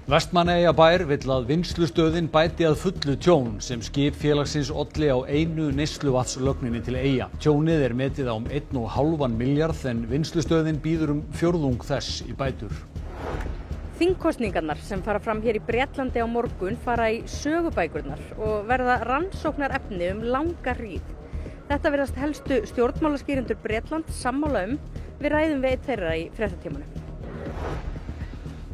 Vestmannaeyjabær vill að vinnslustöðin bæti að fullu tjón sem skip félagsins olli á einu neysluvatnslögninni til Eyja. Tjónið er metið á 1,5 milljarð en vinnslustöðin býður fjórðung þess í bætur. Þingkosningarnar sem fara fram hér í Bretlandi á morgun fara í sögubækurnar og verða rannsóknarefni langa hríð. Þetta virðast helstu stjórnmálaskýrendur Bretlands sammála við ræðum við einn þeirra í fréttatímanum.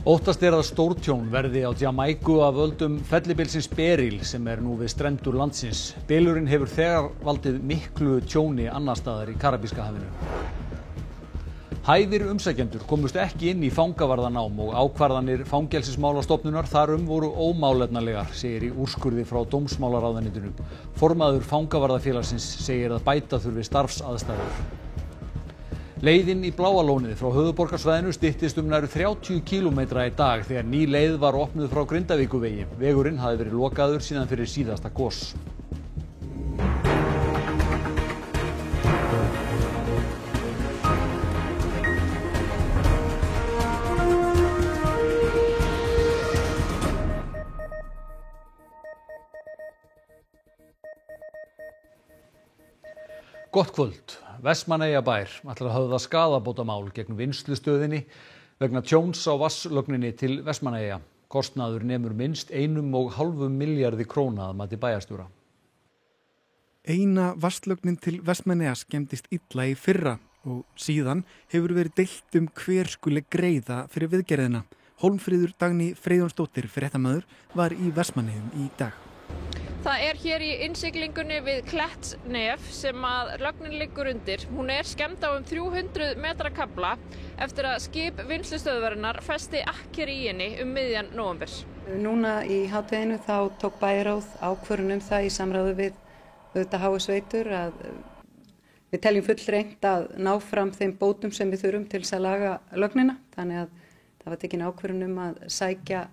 Óttast er að stórtjón verði á Jamaiku af völdum fellibylsins Beryl sem er nú við strendur landsins. Bylurinn hefur þegar valdið miklu tjóni annars staðar í Karabíska hafinu. Hæfir umsækjendur komust ekki inn í fangavarðanám og ákvarðanir Fangelsismálastofnunar þar voru ómálefnalegar, segir í úrskurði frá dómsmálaráðuneytinu. Formaður Fangavarðafélagsins segir að bæta þurfi starfsaðstæður. Leiðin í Bláa lónið frá höfuðborgarsvæðinu styttist nær 30 kílómetra í dag þegar ný leið var opnuð frá Grindavíkurvegi. Vegurinn hafði verið lokaður síðan fyrir síðasta gos. Gott kvöld. Vestmannaeyjabær ætlar að höfða skaðabótamál gegn vinnslustöðinni vegna tjóns á vatnslögninni til Vestmannaeyja. Kostnaður nemur minnst 1,5 milljarði króna að mati bæjarstjóra. Eina vatnslögnin til Vestmannaeyja skemmdist illa í fyrra og síðan hefur verið deilt hver skuli greiða fyrir viðgerðina. Hólmfríður Dagný Freyjónsdóttir fréttamaður var í Vestmannaeyjum í dag. Það er hér í innsiglingunni við Klettsnef sem að lögnin liggur undir. Hún er skemmd á 300 metra kafla eftir að skip vinnslustöðvarinnar festi akkeri í henni miðjan nóvember. Núna í hádeginu þá tók bæjarráð ákvörðun það í samráði við HS-veitur að við teljum fullreynt að ná fram þeim bótum sem við þurfum til að laga lögnina. Þannig að það var tekin ákvörðun að sækja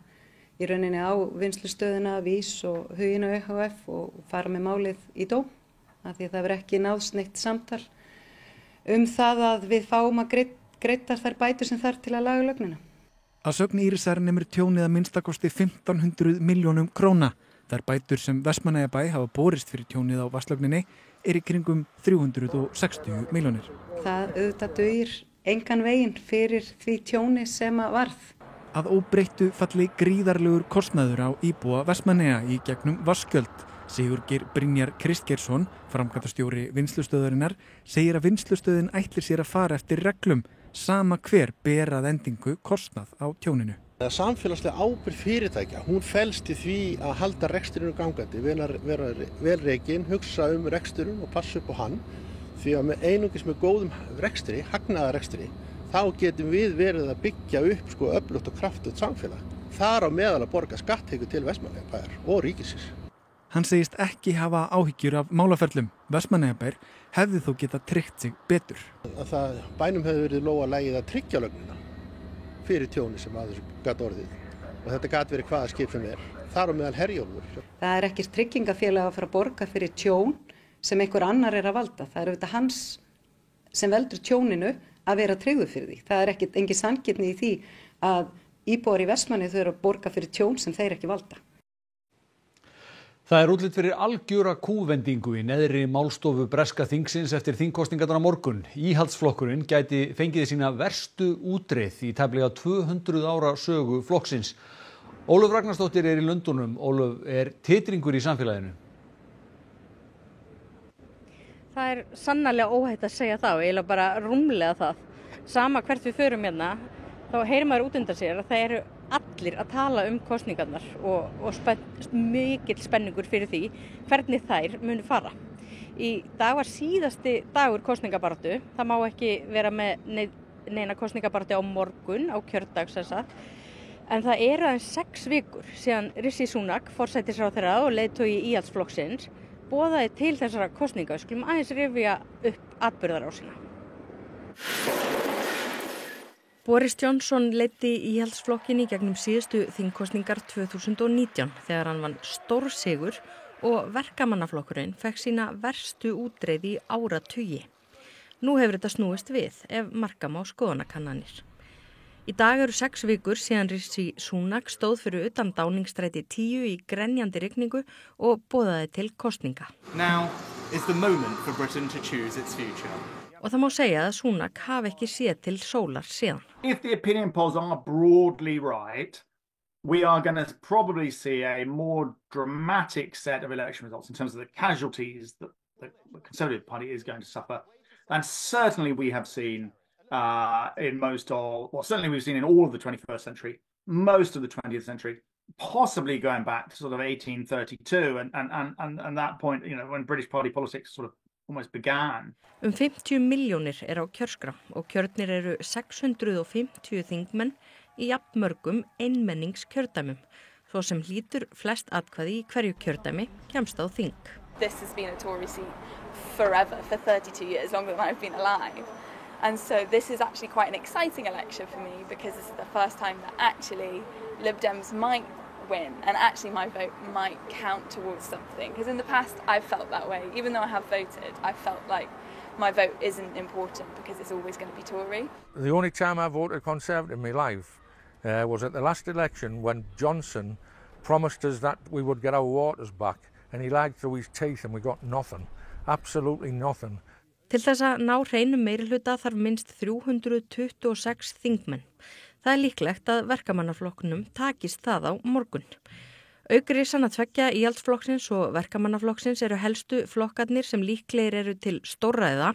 í rauninni á vinnslustöðina, Vís og Huginn EHF og fara með málið í dóm. Af því að það verður ekki náðst neitt samtal það að við fáum að greiddar þær bætur sem þarf til að laga lögnina. Að sögn Írisar nemur tjónið að minnstakosti 1.500 milljónum króna. Þær bætur sem Vestmannaeyjabæ hafa borist fyrir tjónið á vatnslögninni í kringum 360 milljónir. Það auðvitað dugir engan veginn fyrir því tjóni sem varð. Að óbreyttu falli gríðarlegur kostnaður á íbúa Vestmannaeyja í gegnum vatnsgjöld. Sigurgeir Brynjar Kristgeirsson, framkvæmdastjóri vinnslustöðarinnar, segir að vinnslustöðin ætlir sér að fara eftir reglum, sama hver ber að endingu kostnað á tjóninu. Samfélagslega ábyrgð fyrirtækja, hún felst í því að halda reksturinn gangandi, vera vel rekinn, hugsa reksturinn og passa upp á hann, því að einungis með góðum rekstri, hagnaðarrekstri, þá getum við verið að byggja upp öflugt og kraftugt samfélag. Þar á meðal að borga skatttekjur til Vestmannaeyjabæjar og ríkisins. Hann segist ekki hafa áhyggjur af málaferlum. Vestmannaeyjabær hefði þó getað tryggt sig betur. Bænum hefði verið lóga lagið að tryggja lögnina fyrir tjóni sem aður gat orðið. Og þetta gat verið hvaða skip sem þar á meðal Herjólfur. Það er ekki tryggingafélag að fara að borga fyrir tjón sem einhver annar er að valda. Það er auðvitað hans sem veldur tjóninu að vera tryggður fyrir því. Það er engin sanngirni í því að íbúar í Vestmannaeyjum þurfa að borga fyrir tjón sem þeir ekki valda. Það er útlit fyrir algjöra kúvendingu í neðri málstofu breska þingsins eftir þingkosningarnar á morgun. Íhaldsflokkurinn gæti fengið sína verstu útreið í tæplega 200 ára sögu flokksins. Ólöf Ragnarsdóttir er í Lundúnum. Ólöf, er titringur í samfélaginu? Það er sannarlega óhætt að segja það og eiginlega bara rúmlega það. Sama hvert við förum hérna, þá heyrir maður út undan sér að það eru allir að tala kosningarnar og mikill spenningur fyrir því hvernig þær munu fara. Í dag var síðasti dagur kosningabaráttu. Það má ekki vera með neina kosningabaráttu á morgun á kjördag sem sagt. En það eru aðeins 6 vikur síðan Rishi Sunak, forsætisráðherra og leiðtogi Íhaldsflokksins, boðaði til þessara kosninga. Við skulum aðeins rifja upp atburðarásina. Boris Johnson leiddi Íhaldsflokkinn í gegnum síðustu þingkosningar 2019 þegar hann vann stórsigur og verkamannaflokkurinn fekk sína verstu útreið í áratugi. Nú hefur þetta snúist við ef marka má skoðanakannanir. Í dag eru 6 vikur síðan Rishi Sunak stóð fyrir utan Downingstræti 10 í grenjandi rigningu og boðaði til kosninga. Now is the moment for Britain to choose its future. Og það má segja að Sunak hafi ekki séð til sólar síðan. If the opinion polls are broadly right, we are going to probably see a more dramatic set of election results in terms of the casualties that the Conservative Party is going to suffer. And certainly we have seen in most of, well, certainly we've seen in all of the 21st century, most of the 20th century, possibly going back to sort of 1832 and that point, you know, when British party politics sort of almost began. 50 milljónir á kjörskrá og kjörnir eru 650 þingmenn í jafnmörgum einmenningskjördæmum, svo sem hlýtur flest atkvæði í hverju kjördæmi kemst á þing. This has been a Tory seat forever, for 32 years, longer than I've been alive. And so this is actually quite an exciting election for me because this is the first time that actually Lib Dems might win and actually my vote might count towards something. Because in the past I've felt that way. Even though I have voted, I felt like my vote isn't important because it's always going to be Tory. The only time I voted Conservative in my life was at the last election when Johnson promised us that we would get our waters back and he lied through his teeth and we got nothing. Absolutely nothing. Til þess að ná hreinum meirihluta þarf minnst 326 þingmenn. Það er líklegt að verkamannaflokknum takist það á morgun. Auk risanna tveggja íhaldsflokksins og verkamannaflokksins eru helstu flokkarnir sem líklegir eru til stórræða,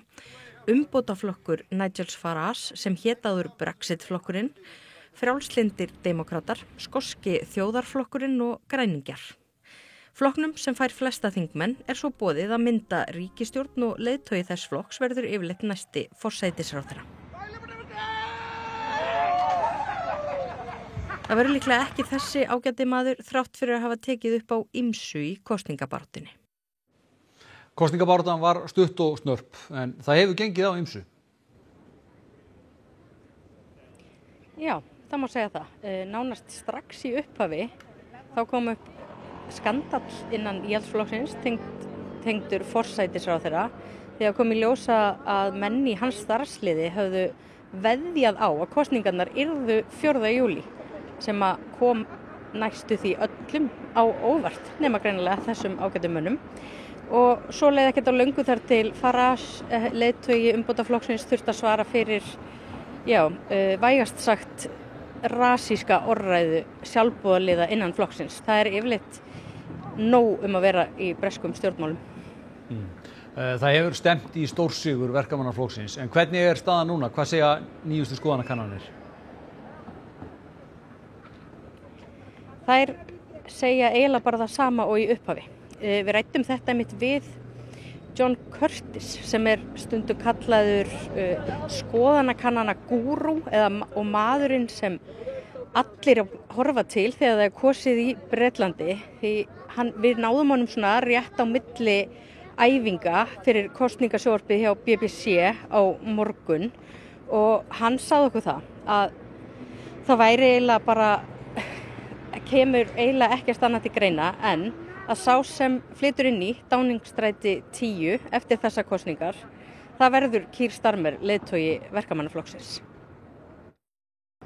umbótaflokkur Nigel Farage sem hét áður Brexit-flokkurinn, frjálslyndir demókratar, skoski þjóðarflokkurinn og græningjar. Flokknum sem fær flesta þingmenn er svo boðið að mynda ríkisstjórn og leiðtogi þess flokks verður yfirleitt næsti forsætisráðherra. Það verður líklega ekki þessi ágæti maður þrátt fyrir að hafa tekið upp á ýmsu í kosningabaráttunni. Kosningabaráttan var stutt og snörp, en það hefur gengið á ýmsu. Já, það má segja það. Nánast strax í upphafi þá kom upp skandall innan íhaldsflokksins tengdur forsætisráðherra þegar kom í ljósa að menn í hans starfsliði höfðu veðjað á að kosningarnar yrðu 4. júlí sem að kom næstu því öllum á óvart nema greinilega þessum ágætum mönnum og svo leið ekkert á löngu þar til Farage leiðtogi umbótaflokksins þurfti að svara fyrir vægast sagt rasíska orðræðu sjálfboðaliða innan flokksins. Það er yfirleitt nóg að vera í breskum stjórnmálum. Það hefur stemt í stórsigur verkamannaflokksins, en hvernig er staðan núna? Hvað segja nýjustu skoðanakannanir? Þær segja eiginlega bara það sama og í upphafi. Við ræddum þetta einmitt við John Curtis sem er stundum kallaður skoðanakannana gúrú og maðurinn sem allir horfa til þegar það er kosið í Bretlandi því við náðum honum svona rétt á milli æfinga fyrir kosningasjónvarpið hjá BBC á morgun og hann sagði okkur það að það væri eiginlega bara kemur eiginlega ekkert annað til greina en að sá sem flytur inn í Downingstræti 10 eftir þessa kosningar það verður Keir Starmer leiðtogi verkamannaflokksins.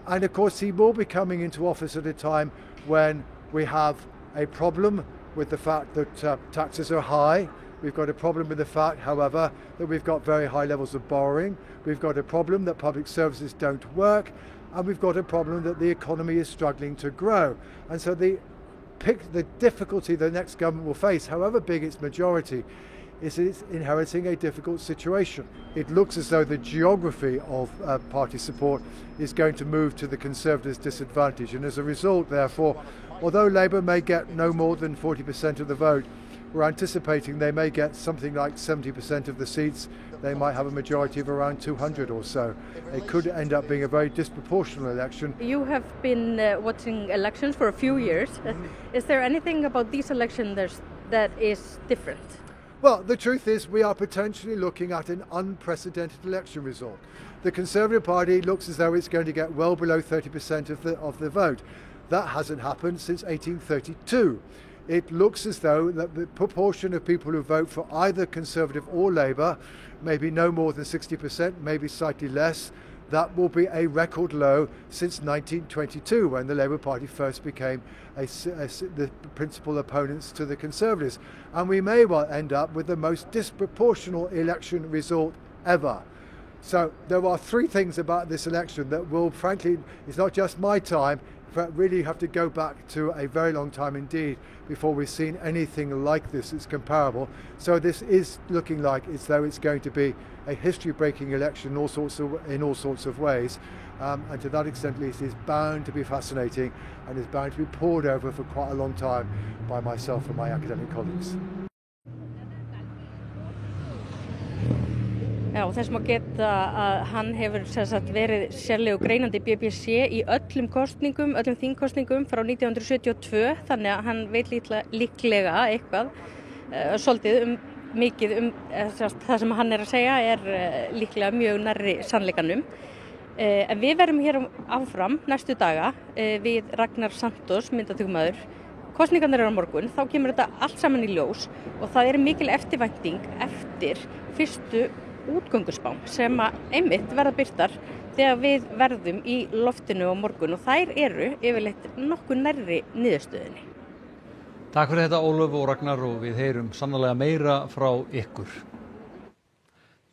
And of course he will be coming into office at a time when we have a problem with the fact that taxes are high. We've got a problem with the fact, however, that we've got very high levels of borrowing. We've got a problem that public services don't work. And we've got a problem that the economy is struggling to grow. And so the difficulty the next government will face, however big its majority, is it's inheriting a difficult situation. It looks as though the geography of party support is going to move to the Conservatives' disadvantage. And as a result, therefore, although Labour may get no more than 40% of the vote, we're anticipating they may get something like 70% of the seats. They might have a majority of around 200 or so. It could end up being a very disproportional election. You have been watching elections for a few years. Is there anything about these elections that is different? Well, the truth is we are potentially looking at an unprecedented election result. The Conservative Party looks as though it's going to get well below 30% of the vote. That hasn't happened since 1832. It looks as though that the proportion of people who vote for either Conservative or Labour, maybe no more than 60%, maybe slightly less, that will be a record low since 1922, when the Labour Party first became the principal opponents to the Conservatives. And we may well end up with the most disproportional election result ever. So there are three things about this election that will, frankly, it's not just my time, but really have to go back to a very long time indeed before we've seen anything like this that's comparable. So this is looking like as though it's going to be a history-breaking election in all sorts of ways. And to that extent, at least, is bound to be fascinating and is bound to be pored over for quite a long time by myself and my academic colleagues. Já, þess má geta að hann hefur verið sérlegu greinandi í BBC í öllum kosningum, öllum þingkosningum frá 1972, þannig að hann veit líklega eitthvað svolítið mikið það sem hann að segja líklega mjög nærri sannleikanum. En við verðum hér áfram næstu daga við Ragnar Santos, myndatökumaður. Kosningarnar eru á morgun, þá kemur þetta allt saman í ljós og það mikil eftirvænting eftir fyrstu útgönguspám sem einmitt verða birtar þegar við verðum í loftinu á morgun og þær eru yfirleitt nokkuð nærri niðurstöðunni. Takk fyrir þetta Ólöf og Ragnar og við heyrum sannarlega meira frá ykkur.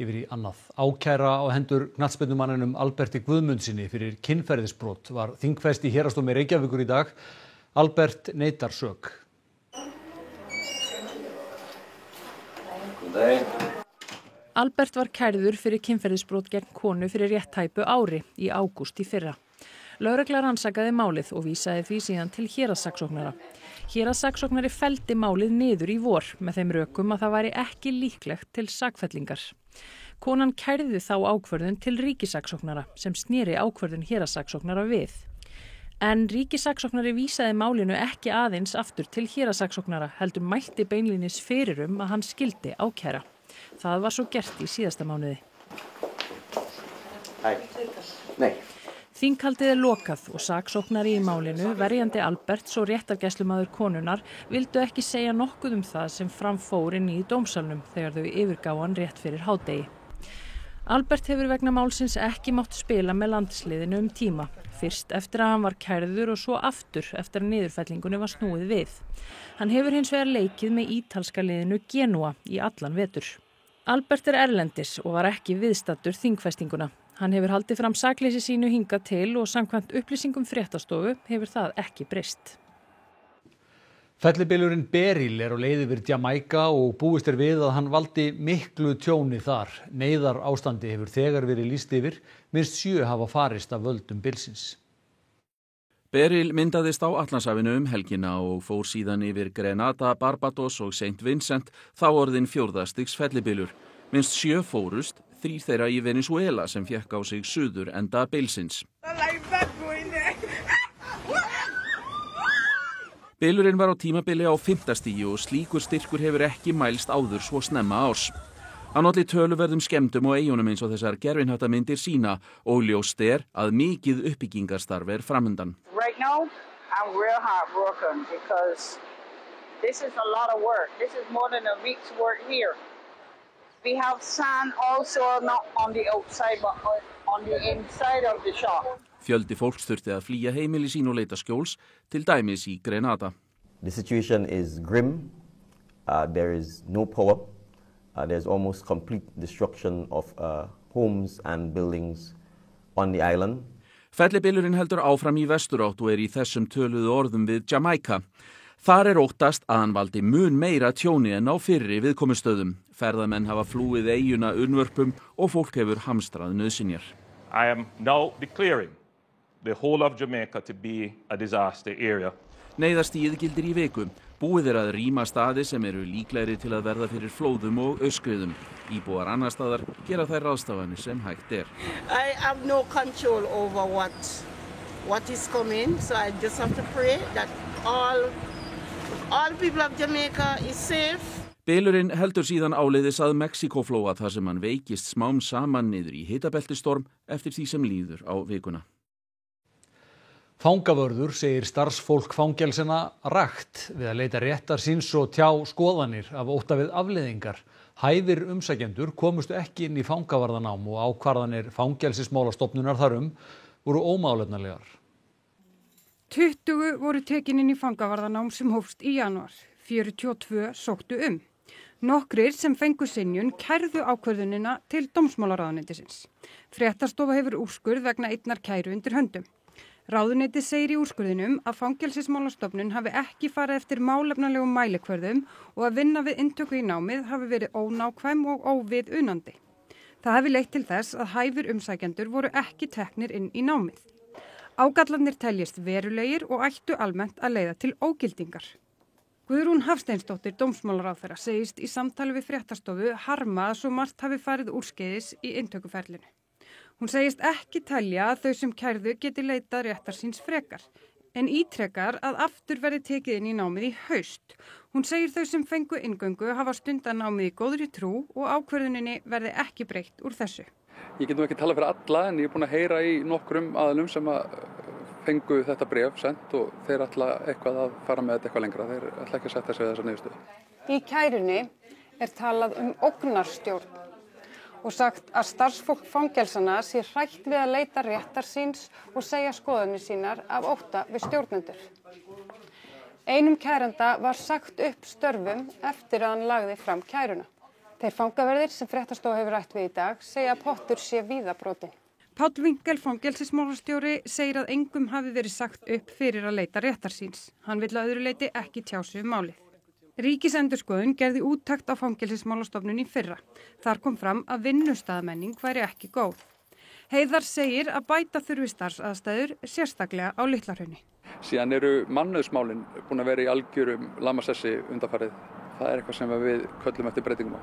Yfir í annað. Ákæra á hendur knattspyrnumanninum Alberti Guðmundsinni fyrir kynferðisbrot var þingfest í Héraðsdómi Reykjavíkur í dag. Albert neitar sök. Albert var kærður fyrir kynferðisbrot gegn konu fyrir rétt tæpu ári í ágúst í fyrra. Lögregla rannsakaði málið og vísaði því síðan til héraðssaksóknara. Héraðssaksóknari felldi málið niður í vor með þeim rökum að það væri ekki líklegt til sakfellingar. Konan kærði þá ákvörðun til ríkissaksóknara sem sneri ákvörðun héraðssaksóknara við. En ríkissaksóknari vísaði málinu ekki aðeins aftur til héraðssaksóknara, heldur mælti beinlínis fyrir að hann skyldi ákæra. Það var svo gert í síðasta mánuði. Þinghaldið lokað og saksóknari í málinu, verjandi Alberts og réttargæslumaður konunnar vildu ekki segja nokkuð það sem fram fór inn í dómsalnum þegar þau yfirgáfu hann rétt fyrir hádegi. Albert hefur vegna málsins ekki mátt spila með landsliðinu tíma. Fyrst eftir að hann var kærður og svo aftur eftir að niðurfellingunni var snúið við. Hann hefur hins vegar leikið með ítalska liðinu Genua í allan vetur. Albert erlendis og var ekki viðstaddur þingfestinguna. Hann hefur haldið fram sakleysi sínu hingað til og samkvæmt upplýsingum fréttastofu hefur það ekki breyst. Fellibylurinn Beryl á leið yfir Jamaíka og búist við að hann valdi miklu tjóni þar. Neyðarástandi hefur þegar verið lýst yfir, minnst 7 hafa farist af völdum bylsins. Beryl myndaðist á Atlantshafinu helgina og fór síðan yfir Grenada, Barbados og St. Vincent, þá orðin 4. stigs fellibylur. Minnst 7 fórust, 3 þeirra í Venezuela sem fékk á sig suður enda bylsins. Bylurinn var á tímabili á 5. stigi og slíkur styrkur hefur ekki mælst áður svo snemma árs. Hann olli töluverðum skemmdum á eyjunum eins og þessar gervihnattamyndir sína og ljóst að mikið uppbyggingarstarf framundan. Right now, I'm real heartbroken because this is a lot of work. This is more than a week's work here. We have sand also not on the outside but on the inside of the shop. Fjöldi fólks þurfti að flýja heimili sín og leita skjóls, til dæmis í Grenada. The situation is grim. There is no power. There's almost complete destruction of homes and buildings on the island. Fellibylurinn heldur áfram í vesturátt og í þessum töluðu orðum við Jamaíka. Þar óttast að hann valdi mun meira tjóni en á fyrri viðkomustöðum. Ferðamenn hafa flúið eyjuna unnvörpum og fólk hefur hamstrað nauðsynjar. I am now declaring the whole of Jamaica to be a disaster area. Neyðarstigið gildir í viku. Búið að rýma staði sem eru líklegri til að verða fyrir flóðum og aurskriðum. Íbúar annar staðar gera þær ráðstafanir sem hægt I have no control over what is coming, so I just have to pray that all people of Jamaica is safe. Bylurinn heldur síðan áleiðis að Mexíkóflóa þar sem hann veikist smám saman niður í hitabeltistorm eftir því sem líður á vikuna. Fangavörður segir starfsfólk fangelsina rakt við að leita réttar síns og tjá skoðanir af ótta við afleiðingar Hæfir umsækjendur komust ekki inn í fangavarðanám og ákvarðanir Fangelsismálastofnunar þarum voru ómálefnalegar. 20 voru tekin inn í fangavarðanám sem hófst í janúar. 42 sóttu Nokkrir sem fengu synjun kærðu ákvörðunina til dómsmálaráðuneytisins. Fréttastofa hefur úrskurð vegna einnar kæru undir höndum. Ráðuneytið segir í úrskurðinum að Fangelsismálastofnun hafi ekki farið eftir málefnalegum mælikvörðum og að vinna við inntöku í námið hafi verið ónákvæm og óviðunandi. Það hafi leitt til þess að hæfir umsækjendur voru ekki teknir inn í námið. Ágallarnir teljist verulegir og ættu almennt að leiða til ógildingar. Guðrún Hafsteinsdóttir dómsmálaráðherra segist í samtali við fréttastofu harma að svo margt hafi farið úrskeiðis í inntökuferlinu. Hún segist ekki telja að þau sem kærðu geti leitað réttar síns frekar, en ítrekar að aftur verði tekið inn í námið í haust. Hún segir þau sem fengu inngöngu hafa stundað námið í góðri trú og ákvörðuninni verði ekki breytt úr þessu. Ég get nú ekki tala fyrir alla en ég er búin að heyra í nokkrum aðilum sem að fengu þetta bréf sent og þeir ætla eitthvað að fara með þetta eitthvað lengra. Þeir ætla ekki að setja sig við þessa niðurstöðu. Í kærunni er talað ógnarstjórn og sagt að starfsfólk fangelsana sé hrætt við að leita réttar síns og segja skoðanir sínar af ótta við stjórnendur. Einum kæranda var sagt upp störfum eftir að hann lagði fram kæruna. Þeir fangaverðir sem fréttastofa hefur rætt við í dag segja að pottur sé víða brotinn. Páll Winkel fangelsismálastjóri segir að engum hafi verið sagt upp fyrir að leita réttar síns. Hann vill að öðru leyti ekki tjá sig málið. Ríkisendurskoðun gerði úttekt á Fangelsismálastofnun í fyrra. Þar kom fram að vinnustaðmenning væri ekki góð. Heiðar segir að bæta þurfi starfsaðstæður sérstaklega á Litlahrauni. Síðan eru mannauðsmálin búin að vera í algjörum lamassessi undanfarið. Það er eitthvað sem við köllum eftir breytingum á.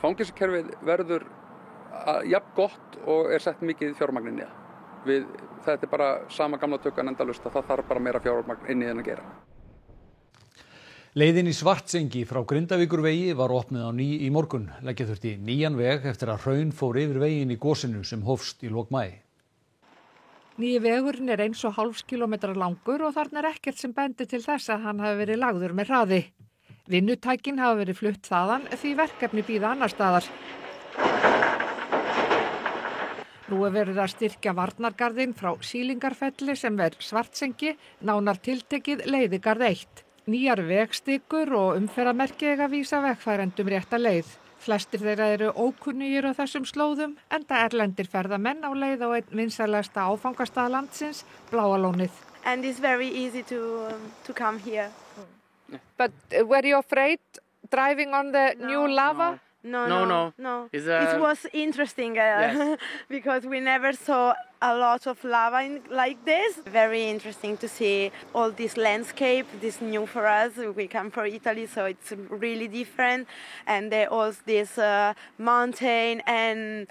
Fangelsiskerfið verður jafn gott og er sett mikið fjármagn inn í það. Þetta er bara sama gamla tökkan endalaust að það þarf bara meira fjármagn inn í þennan að gera. Leiðin í Svartsengi frá Grindavíkurvegi var opnuð á ný í morgun. Leggja þurfti nýjan veg eftir að hraun fór yfir veginn í gosinu sem hófst í lok maí. Nýji vegurinn er 1,5 kílómetra langur og þarna er ekkert sem bendir til þess að hann hafi verið lagður með hraði. Vinnutækin hafa verið flutt þaðan því verkefni bíða annar staðar. Nú er verið að styrkja varnargarðinn frá Sýlingarfelli sem er Svartsengi, nánar tiltekið Leiðigarð 1. Nýjar vegstikur og umferðarmerki eiga að vísa vegfarendum rétta leið. Flestir þeirra eru ókunnugir á þessum slóðum, enda erlendir ferðamenn á leið á einn vinsælasta áfangastað landsins, Bláa lónið. And it's very easy to come here. But were you afraid driving on the new lava? No. It was interesting because we never saw a lot of lava like this. Very interesting to see all this landscape. This is new for us. We come from Italy, so it's really different. And all this mountain and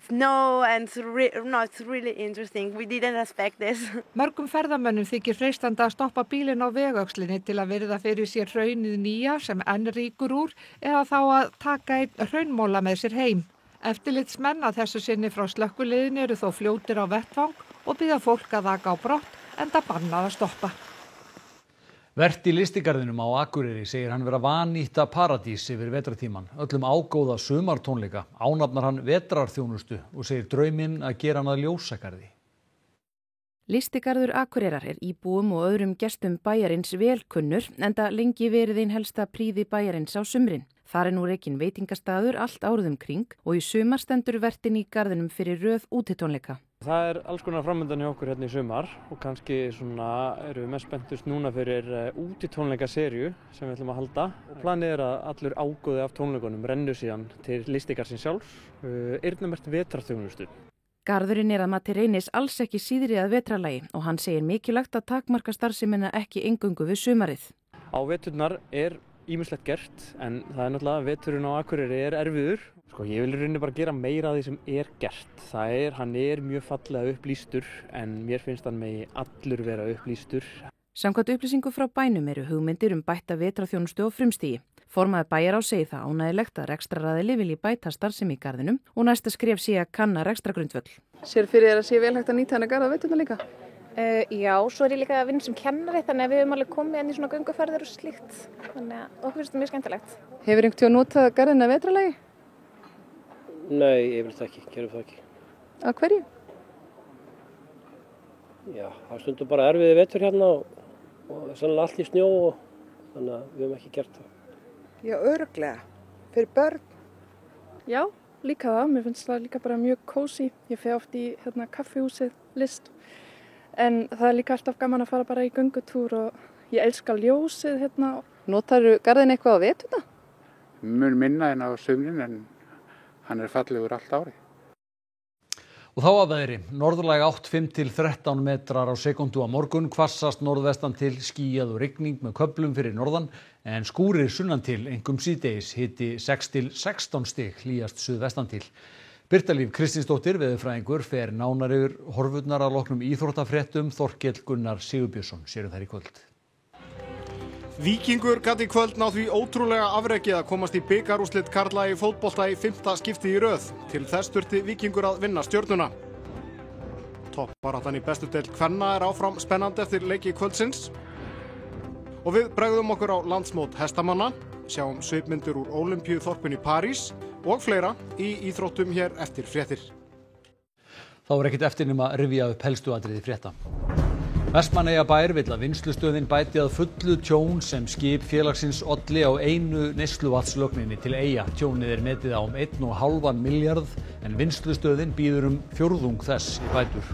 snow, and it's really interesting. We didn't expect this. Mörgum ferðamönnum þykir freistandi að stoppa bílinn á vegöxlinni til að virða fyrir sér hraunið nýja sem enn ríkur úr eða þá að taka einn hraunmóla með sér heim. Eftirlitsmenn að þessu sinni frá slökkviliðinu eru þó fljótir á vettvang og biðja fólk að aka á brott enda bannað að stoppa. Vert í lystigarðinum á Akureyri segir hann vera vannýtta paradís yfir vetrartíman. Öllum ágóða sumartónleika ánafnar hann vetrarþjónustu og segir drauminn að gera hann að ljósagarði. Lystigarður Akureyrar er íbúum og öðrum gestum bæjarins vel kunnur enda lengi verið ein helsta prýði bæjarins á sumrin. Þar er nú rekinn veitingastaður allt árið kring og í sumar stendur vertin í garðinum fyrir röð útitónleika. Það er alls konar framöndan hjá okkur hérna í sumar og kannski eru við mest spenntust núna fyrir útitónleikaserju sem við ætlum að halda. Planið er að allur ágóði af tónleikunum rennur síðan til lystigarðsins sjálfs, eyrnamerkt vetrarþjónustu. Garðurinn er að mati Reynis alls ekki síðri að vetrarlagi og hann segir mikilvægt að takmarka starfsemina ekki eingöngu við sumarið. Á veturnar er ýmislegt gert en það er náttúrulega veturinn á Akureyri er erfiður. Ég vil í rauninni bara gera meira af því sem er gert. Hann er mjög fallega upplýstur en mér finnst hann megi allur vera upplýstur. Samkvæmt upplýsingu frá bænum eru hugmyndir bætta vetrarþjónustu á frumstigi. Formaður Bæjarás segir það ánægjulegt að rekstraraðili vilji bæta starfsemi í garðinum og næsta skref sé að kanna rekstrargrundvöll. Sér fyrir þér að sé vel hægt að nýta þennan garð á veturna líka? Já, svo er ég líka að vinna sem kennari þannig að við höfum alveg komið inn í svona gönguferðir og slíkt. Þannig að okkur finnst þetta mjög skemmtilegt. Hefur einhvern tíma notað garðina vetrarlagi? Nei, yfirleitt ekki, gerum það ekki. Á hverju? Já, það stundum bara erfiði vetur hérna og sannlega allt í snjó og þannig að við höfum ekki gert það. Já, örugglega. Fyrir börn? Já, líka það. Mér finnst það líka bara mjög kósí. Ég fer oft í kaffihúsið, List. En það er líka alltaf gaman að fara bara í göngutúr og ég elska ljósið hérna. Notarðu garðinn eitthvað á veturna? Mun minna en á sumrin en hann er fallegur allt árið. Og þá að veðri, norðlæg átt 5 til 13 metrar á sekúndu á morgun, hvassast norðvestan til skýjað og rigning með köflum fyrir norðan, en skúrir sunnan til, einkum síðdegis, hiti 6 til 16 stig, hlýjast suðvestan til. Birta Líf Kristinsdóttir, veðurfræðingur, fer nánar yfir horfurnar að loknum íþróttafréttum. Þorkell Gunnar Sigurbjörnsson sér þær í kvöld. Víkingur gat í kvöld náð því ótrúlega afrekið að komast í bikarúrslit karla í fótbolta í 5. skipti í röð. Til þess þurfti Víkingur að vinna Stjörnuna. Toppbaráttan í bestu deild kvenna er áfram spennandi eftir leiki kvöldsins. Og við bregðum okkur á landsmót hestamanna, sjáum svipmyndir úr Ólympíuþorpinu í París og fleira í íþróttum hér eftir fréttir. Þá er ekkert eftir nema að rifja upp helstu atriði frétta. Vestmannaeyjabær vill að vinnslustöðin bæti að fullu tjón sem skip félagsins olli á einu neysluvatnslögninni til Eyja. Tjónið er metið á 1,5 milljarð en vinnslustöðin býður 1/4 þess í bætur.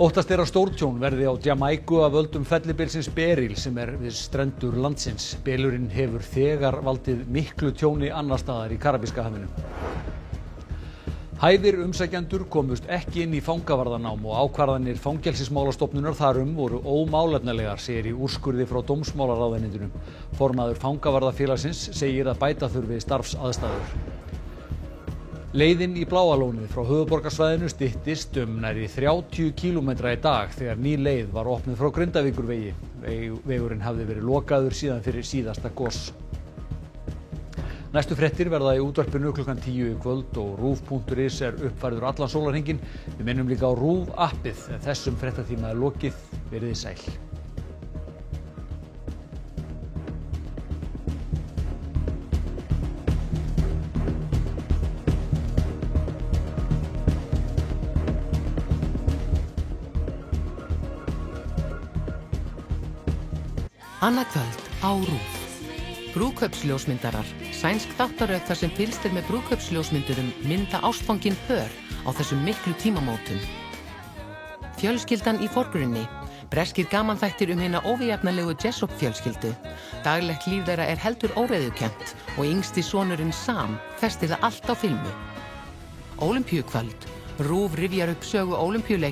Óttast er að stórtjón verði á Jamaiku af völdum fellibylsins Beryl sem er við strendur landsins. Bylurinn hefur þegar valdið miklu tjóni annars staðar í Karabíska hafinu. Hæfir umsækjendur komust ekki inn í fangavarðanám og ákvarðanir Fangelsismálastofnunar þar voru ómálefnalegar, segir í úrskurði frá dómsmálaráðuneytinu. Formaður Fangavarðafélagsins segir að bæta þurfi starfsaðstæður. Leiðin í Bláa lónið frá höfuðborgarsvæðinu styttist nærri 30 kílómetra í dag þegar ný leið var opnuð frá Grindavíkurvegi. Vegurinn hafði verið lokaður síðan fyrir síðasta gos. Næstu fréttir verða í útvarpinu klukkan 10 í kvöld og RÚV.is er uppfærður allan sólarhringinn. Við minnum líka á RÚV appið. Þessum fréttatíma er lokið. Verið þið sæl. Annað kvöld á RÚV. Brúðkaupsljósmyndarar, sænsk þáttaröð þar sem fylgst er með brúðkaupsljósmyndurum mynda ástfangin pör á þessum miklu tímamótum. Fjölskyldan í forgrunni, breskir gamanþættir hina óviðjafnanlegu Jessop fjölskyldu. Daglegt líf þeirra er heldur óreiðukennt og yngsti sonurinn Sam festir það allt á filmu. Ólympíukvöld, RÚV rifjar upp sögu Ólympíuleika